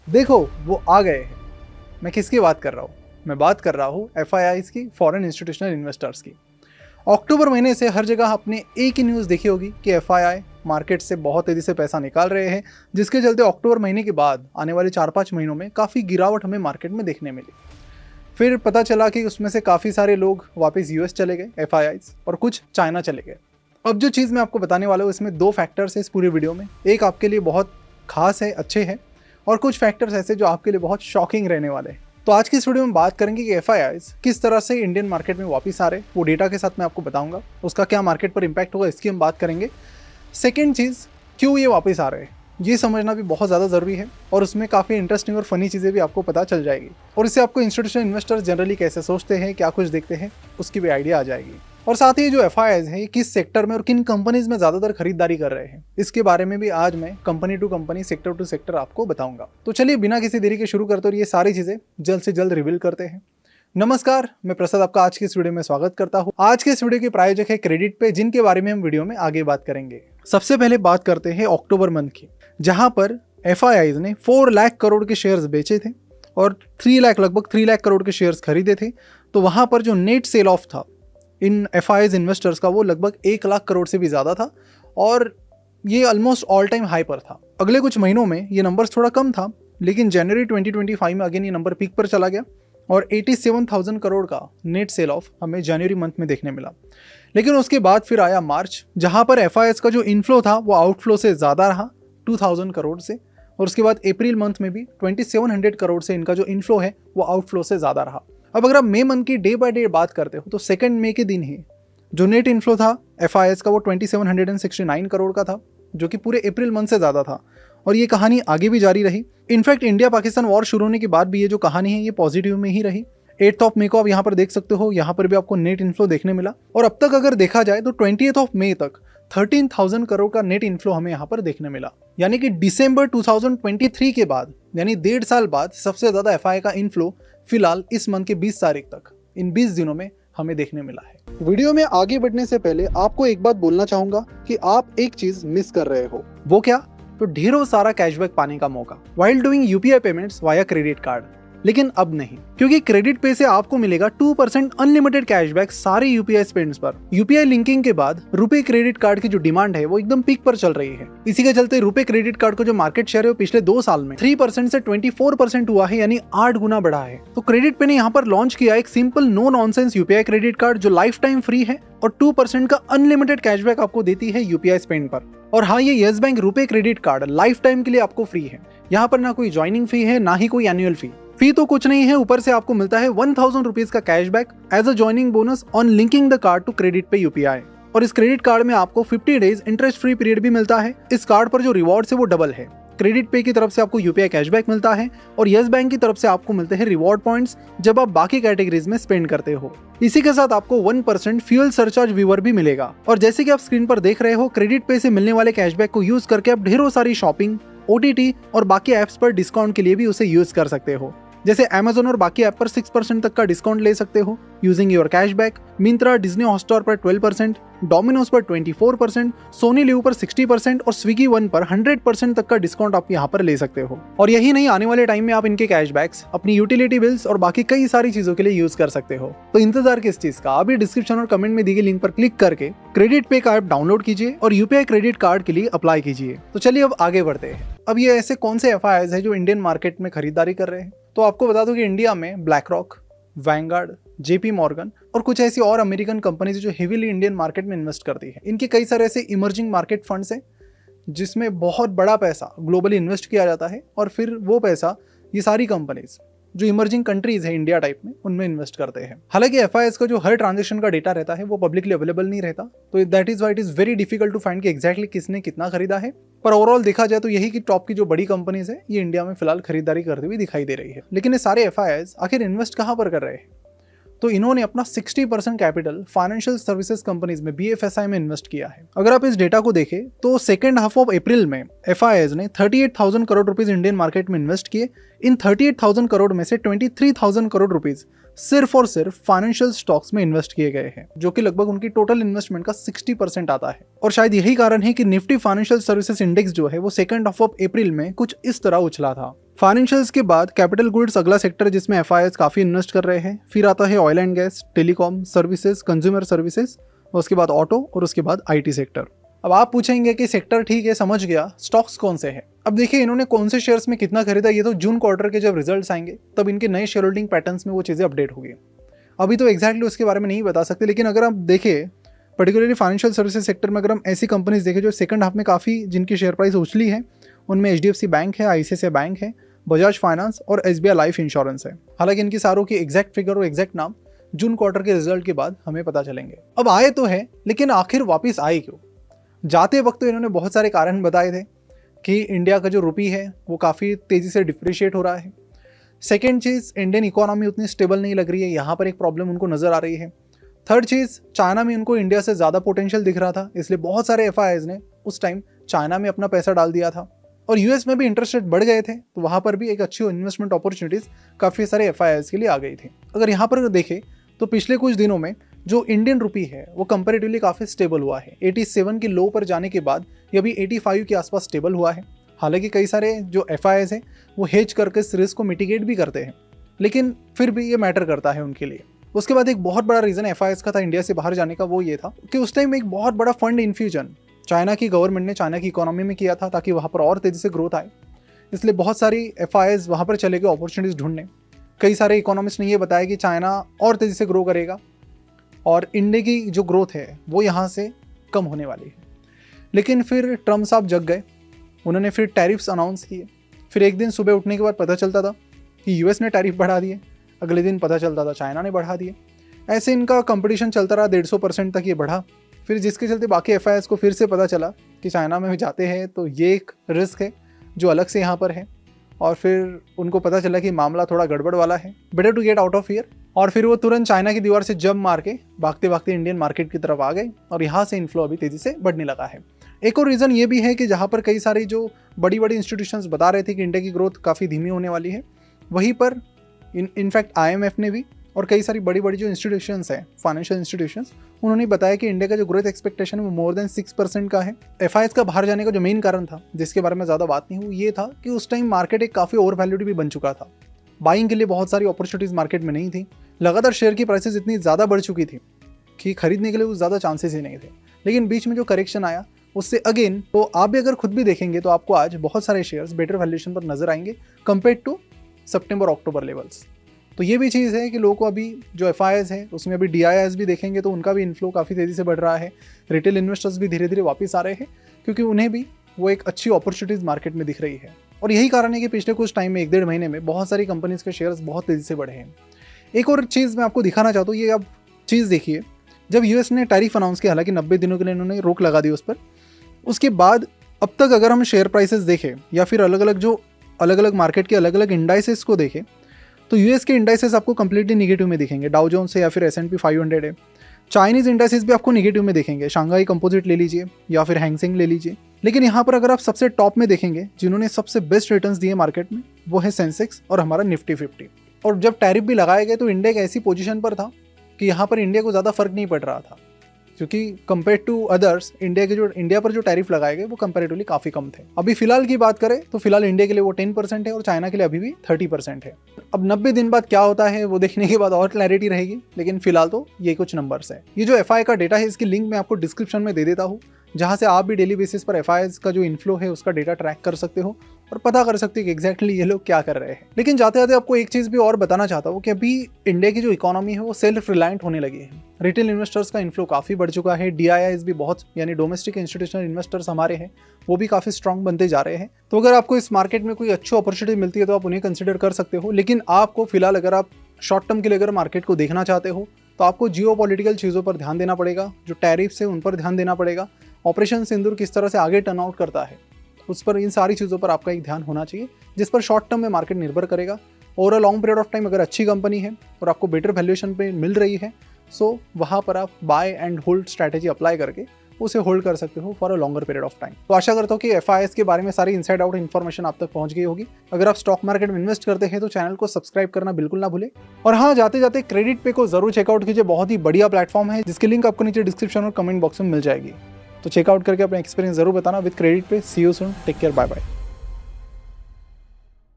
देखो वो आ गए हैं। मैं किसकी बात कर रहा हूँ? मैं बात कर रहा हूँ FIIs की, फॉरेन इंस्टीट्यूशनल इन्वेस्टर्स की। अक्टूबर महीने से हर जगह आपने एक ही न्यूज़ देखी होगी कि FII मार्केट से बहुत तेज़ी से पैसा निकाल रहे हैं, जिसके चलते अक्टूबर महीने के बाद आने वाले 4-5 महीनों में काफ़ी गिरावट हमें मार्केट में देखने मिली। फिर पता चला कि उसमें से काफ़ी सारे लोग वापस US चले गए FIIs, और कुछ चाइना चले गए। अब जो चीज़ मैं आपको बताने वाला हूँ, इसमें 2 फैक्टर्स है इस पूरे वीडियो में। एक आपके लिए बहुत खास है, अच्छे हैं, और कुछ फैक्टर्स ऐसे जो आपके लिए बहुत शॉकिंग रहने वाले हैं। तो आज की इस वीडियो में बात करेंगे कि FIIs किस तरह से इंडियन मार्केट में वापस आ रहे हैं, वो डेटा के साथ मैं आपको बताऊंगा। उसका क्या मार्केट पर इंपैक्ट होगा, इसकी हम बात करेंगे। सेकेंड चीज़, क्यों ये वापस आ रहे हैं, ये समझना भी बहुत ज़्यादा ज़रूरी है, और उसमें काफ़ी इंटरेस्टिंग और फनी चीज़ें भी आपको पता चल जाएगी। और इससे आपको इंस्टीट्यूशनल इन्वेस्टर्स जनरली कैसे सोचते हैं, क्या कुछ देखते हैं, उसकी भी आइडिया आ जाएगी। और साथ ही जो FIIs हैं, ये किस सेक्टर में और किन कंपनीज में ज़्यादातर खरीदारी कर रहे हैं, इसके बारे में भी आज मैं company to company, sector to sector आपको बताऊंगा। तो चलिए बिना किसी देरी के शुरू करते और ये सारी चीज़ें जल्द से जल्द रिवील करते हैं। नमस्कार, मैं प्रसाद आपका आज की इस वीडियो में स्वागत करता हूँ। आज के इस वीडियो के प्रायोजक है क्रेडिट पे, जिनके बारे में हम वीडियो में आगे बात करेंगे। सबसे पहले बात करते हैं अक्टूबर मंथ की, जहां पर FIIs ने 4 लाख करोड़ के शेयर्स बेचे थे और लगभग 3 लाख करोड़ के शेयर्स खरीदे थे। तो वहां पर जो नेट सेल ऑफ था इन FIIs इन्वेस्टर्स का, वो लगभग 1 लाख करोड़ से भी ज़्यादा था, और ये ऑलमोस्ट ऑल टाइम हाई पर था। अगले कुछ महीनों में ये नंबर्स थोड़ा कम था, लेकिन जनवरी 2025 में अगेन ये नंबर पीक पर चला गया और 87,000 करोड़ का नेट सेल ऑफ हमें जनवरी मंथ में देखने मिला। लेकिन उसके बाद फिर आया मार्च, जहां पर FIIs का जो इनफ्लो था वो आउटफ्लो से ज़्यादा रहा, 2,000 करोड़ से। और उसके बाद अप्रैल मंथ में भी 2,700 करोड़ से इनका जो इनफ्लो है वो आउटफ्लो से ज़्यादा रहा। अब अगर आप मई मंथ की डे बाय डे बात करते हो, तो 2 मई के दिन ही जो नेट इनफ्लो था FIIs का वो 2,769 करोड़ का था, जो कि पूरे अप्रैल मंथ से ज़्यादा था। और ये कहानी आगे भी जारी रही। इनफैक्ट इंडिया पाकिस्तान वॉर शुरू होने के बाद भी ये जो कहानी है ये पॉजिटिव में ही रही। 8 मई को आप यहाँ पर देख सकते हो, यहाँ पर भी आपको नेट इनफ्लो देखने मिला। और अब तक अगर देखा जाए तो 20 मई तक 13,000 करोड़ का नेट इनफ्लो हमें यहाँ पर देखने मिला। यानी कि दिसंबर 2023 के बाद, यानी 1.5 साल बाद सबसे ज़्यादा FII का इनफ्लो फिलहाल इस मंथ के 20 तारीख तक, इन 20 दिनों में हमें देखने मिला है। वीडियो में आगे बढ़ने से पहले आपको एक बात बोलना चाहूंगा कि आप एक चीज मिस कर रहे हो। वो क्या? तो ढेरों सारा कैशबैक पाने का मौका while doing UPI payments via credit card. लेकिन अब नहीं, क्योंकि क्रेडिट पे से आपको मिलेगा 2% अनलिमिटेड कैशबैक सारे UPI स्पेंड्स पर। UPI लिंकिंग के बाद रुपे क्रेडिट कार्ड की जो डिमांड है वो एकदम पीक पर चल रही है। इसी के चलते रुपे क्रेडिट कार्ड का जो मार्केट शेयर है वो पिछले 2 साल में 3% से 24% हुआ है, यानी 8 गुना बढ़ा है। तो क्रेडिट पे ने यहाँ पर लॉन्च किया एक simple no nonsense UPI credit card, जो लाइफ टाइम फ्री है और 2% का अनलिमिटेड कैशबैक आपको देती है UPI स्पेंड पर। और हाँ, ये yes bank RuPay credit card life time के लिए आपको फ्री है। यहाँ पर ना कोई ज्वाइनिंग फी है, ना ही कोई एनुअल फी तो कुछ नहीं है। ऊपर से आपको मिलता है 1,000 रुपीज का cashback as a joining bonus on linking the card to credit pay UPI। और इस क्रेडिट कार्ड में आपको 50 डेज इंटरेस्ट फ्री पीरियड भी मिलता है। इस कार्ड पर जो रिवॉर्ड्स है वो डबल है। क्रेडिट पे की तरफ से आपको UPI कैशबैक मिलता है, और येस बैंक की तरफ से आपको मिलते हैं रिवॉर्ड पॉइंट्स जब आप बाकी कैटेगरीज में स्पेंड करते हो। इसी के साथ आपको 1% फ्यूल सरचार्ज वीवर भी मिलेगा। और जैसे कि आप स्क्रीन पर देख रहे हो, क्रेडिट पे से मिलने वाले कैशबैक को यूज करके आप ढेरों सारी शॉपिंग, OTT और बाकी एप्स पर डिस्काउंट के लिए भी उसे यूज कर सकते हो। जैसे Amazon और बाकी ऐप पर 6% तक का डिस्काउंट ले सकते हो using your cashback. Myntra, Disney Hotstar पर 12%, डोमिनोज पर 24%, सोनी लिव पर 60% और स्विगी वन पर 100% तक का डिस्काउंट आप यहाँ पर ले सकते हो। और यही नहीं, आने वाले टाइम में आप इनके कैशबैक्स अपनी यूटिलिटी बिल्स और बाकी कई सारी चीजों के लिए यूज कर सकते हो। तो इंतजार किस चीज का? अभी डिस्क्रिप्शन और कमेंट में दी गई लिंक पर क्लिक करके क्रेडिट पे का ऐप डाउनलोड कीजिए और UPI क्रेडिट कार्ड के लिए अप्लाई कीजिए। तो चलिए अब आगे बढ़ते हैं। अब ये ऐसे कौन से FIIs है जो इंडियन मार्केट में खरीदारी कर रहे हैं? तो आपको बता दूं कि इंडिया में black rock, vanguard, JP Morgan और कुछ ऐसी और अमेरिकन कंपनीज जो हेवीली इंडियन मार्केट में इन्वेस्ट करती है। इनके कई सारे ऐसे इमर्जिंग मार्केट फंड्स हैं जिसमें बहुत बड़ा पैसा ग्लोबली इन्वेस्ट किया जाता है, और फिर वो पैसा ये सारी कंपनीज जो इमर्जिंग कंट्रीज है इंडिया टाइप में, उनमें इन्वेस्ट करते हैं। हालांकि FIIs का जो हर ट्रांजेक्शन का डेटा रहता है वो पब्लिकली अवेलेबल नहीं रहता, तो that is why it is very difficult to find कि एग्जैक्टली किसने कितना खरीदा है। पर ओवरऑल देखा जाए तो यही कि टॉप की जो बड़ी कंपनीज है ये इंडिया में फिलहाल खरीदारी करती हुई दिखाई दे रही है। लेकिन ये सारे FIIs आखिर इन्वेस्ट कहाँ पर कर रहे हैं? तो इन्होंने अपना 60% कैपिटल फाइनेंशियल सर्विसेज कंपनीज में BFSI में इन्वेस्ट किया है। अगर आप इस डेटा को देखें तो सेकेंड हाफ ऑफ अप्रैल में FIIs ने 38,000 करोड़ रुपीज इंडियन मार्केट में इन्वेस्ट किए। इन 38,000 करोड़ में से 23,000 करोड़ रुपीज सिर्फ और सिर्फ फाइनेंशियल स्टॉक्स में इन्वेस्ट किए गए हैं, जो कि लगभग उनकी टोटल इन्वेस्टमेंट का 60% आता है। और शायद यही कारण है कि निफ्टी फाइनेंशियल सर्विसेज इंडेक्स जो है वो सेकंड हाफ ऑफ अप्रैल में कुछ इस तरह उछला था। फाइनेंशियल्स के बाद कैपिटल गुड्स अगला सेक्टर जिसमें एफआईआईज काफ़ी इन्वेस्ट कर रहे हैं। फिर आता है oil and gas, telecom services, consumer services, उसके बाद ऑटो और उसके बाद आईटी सेक्टर। अब आप पूछेंगे कि सेक्टर ठीक है, समझ गया, स्टॉक्स कौन से हैं। अब देखिए इन्होंने कौन से शेयर्स में कितना खरीदा, ये तो जून क्वार्टर के जब रिजल्ट्स आएंगे तब इनके नए शेयर होल्डिंग पैटर्न्स में वो चीज़ें अपडेट होगी। अभी तो एग्जैक्टली उसके बारे में नहीं बता सकते, लेकिन अगर आप देखें पर्टिकुलरली फाइनेंशियल सर्विसेज सेक्टर में, अगर हम ऐसी कंपनीज देखें जो सेकंड हाफ में काफ़ी जिनकी शेयर प्राइस उछली है, उनमें HDFC बैंक है, ICICI बैंक है, बजाज फाइनेंस और SBI लाइफ इंश्योरेंस है। हालांकि इनकी सारों की एग्जैक्ट फिगर और एग्जैक्ट नाम जून क्वार्टर के रिजल्ट के बाद हमें पता चलेंगे। अब आए तो है, लेकिन आखिर वापस आए क्यों? जाते वक्त तो इन्होंने बहुत सारे कारण बताए थे कि इंडिया का जो रुपी है वो काफ़ी तेज़ी से डिप्रिशिएट हो रहा है। सेकेंड चीज़, इंडियन इकोनॉमी उतनी स्टेबल नहीं लग रही है, यहाँ पर एक प्रॉब्लम उनको नज़र आ रही है। थर्ड चीज़, चाइना में उनको इंडिया से ज़्यादा पोटेंशियल दिख रहा था, इसलिए बहुत सारे एफआईआईज ने उस टाइम चाइना में अपना पैसा डाल दिया था। और यूएस में भी इंटरेस्ट रेट बढ़ गए थे, तो वहाँ पर भी एक अच्छी इन्वेस्टमेंट अपॉर्चुनिटीज़ काफ़ी सारे एफआईआईज के लिए आ गई थी। अगर यहाँ पर देखें तो पिछले कुछ दिनों में जो इंडियन रुपी है वो कंपैरेटिवली काफ़ी स्टेबल हुआ है। 87 के लो पर जाने के बाद ये अभी 85 के आसपास स्टेबल हुआ है। हालांकि कई सारे जो एफआईआईज हैं वो हेज करके इस रिस्क को मिटिगेट भी करते हैं, लेकिन फिर भी ये मैटर करता है उनके लिए। उसके बाद एक बहुत बड़ा रीज़न एफआईआईज का था इंडिया से बाहर जाने का, वो ये था कि उस टाइम एक बहुत बड़ा फंड इन्फ्यूजन चाइना की गवर्नमेंट ने चाइना की इकोनॉमी में किया था ताकि वहाँ पर और तेज़ी से ग्रोथ आए। इसलिए बहुत सारी एफआईआईज वहाँ पर चले गए अपॉर्चुनिटीज़ ढूंढने। कई सारे इकोनॉमिस्ट ने ये बताया कि चाइना और तेज़ी से ग्रो करेगा और इंडिया की जो ग्रोथ है वो यहाँ से कम होने वाली है। लेकिन फिर ट्रम्प साहब जग गए, उन्होंने फिर टैरिफ्स अनाउंस किए। फिर एक दिन सुबह उठने के बाद पता चलता था कि यूएस ने टैरिफ बढ़ा दिए, अगले दिन पता चलता था चाइना ने बढ़ा दिए। ऐसे इनका कंपटीशन चलता रहा, 150% तक ये बढ़ा। फिर जिसके चलते बाकी एफआईआईज को फिर से पता चला कि चाइना में जाते हैं तो ये एक रिस्क है जो अलग से यहाँ पर है, और फिर उनको पता चला कि मामला थोड़ा गड़बड़ वाला है, better to get out of here. और फिर वो तुरंत चाइना की दीवार से जंप मार के भागते भागते इंडियन मार्केट की तरफ आ गए और यहाँ से इन्फ्लो अभी तेज़ी से बढ़ने लगा है। एक और रीज़न ये भी है कि जहाँ पर कई सारी जो बड़ी बड़ी इंस्टीट्यूशंस बता रहे थे कि इंडिया की ग्रोथ काफ़ी धीमी होने वाली है, वहीं पर इनफैक्ट IMF ने भी और कई सारी बड़ी बड़ी जो इंस्टीट्यूशंस हैं, फाइनेंशियल इंस्टीट्यूशंस, उन्होंने बताया कि इंडिया का जो ग्रोथ एक्सपेक्टेशन है वो मोर देन 6% का है। एफआईआईज का बाहर जाने का जो मेन कारण था, जिसके बारे में ज़्यादा बात नहीं हुई, ये था कि उस टाइम मार्केट एक काफ़ी ओवर वैल्यूड भी बन चुका था। बाइंग के लिए बहुत सारी अपॉर्चुनिटीज़ मार्केट में नहीं थी। लगातार शेयर की प्राइसेस इतनी ज़्यादा बढ़ चुकी थी कि खरीदने के लिए ज़्यादा चांसेस ही नहीं थे। लेकिन बीच में जो करेक्शन आया उससे अगेन, तो आप भी अगर खुद भी देखेंगे तो आपको आज बहुत सारे शेयर्स बेटर वैल्यूएशन पर नजर आएंगे कंपेयर टू सितंबर अक्टूबर लेवल्स। तो ये भी चीज़ है कि लोगों को अभी जो एफआईआईज है उसमें अभी DIIs भी देखेंगे तो उनका भी इन्फ्लो काफ़ी तेज़ी से बढ़ रहा है। रिटेल इन्वेस्टर्स भी धीरे धीरे वापस आ रहे हैं क्योंकि उन्हें भी वो एक अच्छी अपॉर्चुनिटीज़ मार्केट में दिख रही है। और यही कारण है कि पिछले कुछ टाइम में 1-1.5 महीने में बहुत सारी कंपनीज के शेयर्स बहुत तेज़ी से बढ़े हैं। एक और चीज़ मैं आपको दिखाना चाहता हूँ, ये आप चीज़ देखिए, जब यूएस ने टैरिफ अनाउंस किया, हालांकि 90 दिनों के लिए इन्होंने रोक लगा दी उस पर, उसके बाद अब तक अगर हम शेयर प्राइसेस देखें या फिर अलग अलग मार्केट के अलग अलग इंडाइसेस को देखें तो यूएस के इंडाइसेस आपको कंप्लीटली निगेटिव में दिखेंगे। डाउ जोन्स है या फिर S&P 500 है। चाइनीज इंडाइसेस भी आपको निगेटिव में दिखेंगे, शंघाई कंपोजिट ले लीजिए या फिर हैंगसेंग ले लीजिए। लेकिन यहाँ पर अगर आप सबसे टॉप में देखेंगे जिन्होंने सबसे बेस्ट रिटर्न्स दिए मार्केट में, वो है सेंसेक्स और हमारा निफ्टी 50। और जब टैरिफ भी लगाए गए तो इंडिया एक ऐसी पोजीशन पर था कि यहाँ पर इंडिया को ज़्यादा फर्क नहीं पड़ रहा था, क्योंकि कंपेयर टू अदर्स इंडिया पर जो टैरिफ लगाए गए वो कंपैरेटिवली काफ़ी कम थे। अभी फिलहाल की बात करें तो फिलहाल इंडिया के लिए वो 10% है और चाइना के लिए अभी भी 30% है। अब 90 दिन बाद क्या होता है वो देखने के बाद और क्लैरिटी रहेगी, लेकिन फिलहाल तो ये कुछ नंबर्स है। ये जो एफआई का डेटा है इसकी लिंक मैं आपको डिस्क्रिप्शन में दे देता हूँ, जहाँ से आप भी डेली बेसिस पर एफआईआईज का जो इन्फ्लो है उसका डेटा ट्रैक कर सकते हो और पता कर सकते हो कि एग्जैक्टली ये लोग क्या कर रहे हैं। लेकिन जाते जाते आपको एक चीज़ भी और बताना चाहता हूँ कि अभी इंडिया की जो इकोनॉमी है वो सेल्फ रिलायंट होने लगी है। रिटेल इन्वेस्टर्स का इन्फ्लो काफ़ी बढ़ चुका है। DIIs भी बहुत, यानी डोमेस्टिक इंस्टीट्यूशनल इन्वेस्टर्स हमारे हैं, वो भी काफ़ी स्ट्रॉन्ग बनते जा रहे हैं। तो अगर आपको इस मार्केट में कोई अच्छी अपॉर्चुनिटी मिलती है तो आप उन्हें कंसिडर कर सकते हो। लेकिन आपको फिलहाल अगर आप शॉर्ट टर्म के लिए अगर मार्केट को देखना चाहते हो तो आपको जियोपॉलिटिकल चीज़ों पर ध्यान देना पड़ेगा, जो टैरिफ्स है उन पर ध्यान देना पड़ेगा, ऑपरेशन सिंदूर किस तरह से आगे टर्न आउट करता है उस पर, इन सारी चीज़ों पर आपका एक ध्यान होना चाहिए, जिस पर शॉर्ट टर्म में मार्केट निर्भर करेगा। और a long period of time अगर अच्छी कंपनी है और आपको बेटर वैल्यूएशन पे मिल रही है, सो वहाँ पर आप buy and hold strategy apply करके उसे होल्ड कर सकते हो for a longer period of time. तो आशा करता हूँ कि एफआईआईज के बारे में सारी इनसाइड आउट इन्फॉर्मेशन आप तक पहुँच गई होगी। अगर आप स्टॉक मार्केट में इन्वेस्ट करते हैं तो चैनल को सब्सक्राइब करना बिल्कुल ना भूले। और हाँ, जाते जाते क्रेडिट पे को जरूर चेकआउट कीजिए, बहुत ही बढ़िया प्लेटफॉर्म है जिसकी लिंक आपको नीचे डिस्क्रिप्शन और कमेंट बॉक्स में मिल जाएगी। तो चेकआउट करके अपना एक्सपीरियंस जरूर बताना विद क्रेडिट पे। See you soon, take care, bye bye.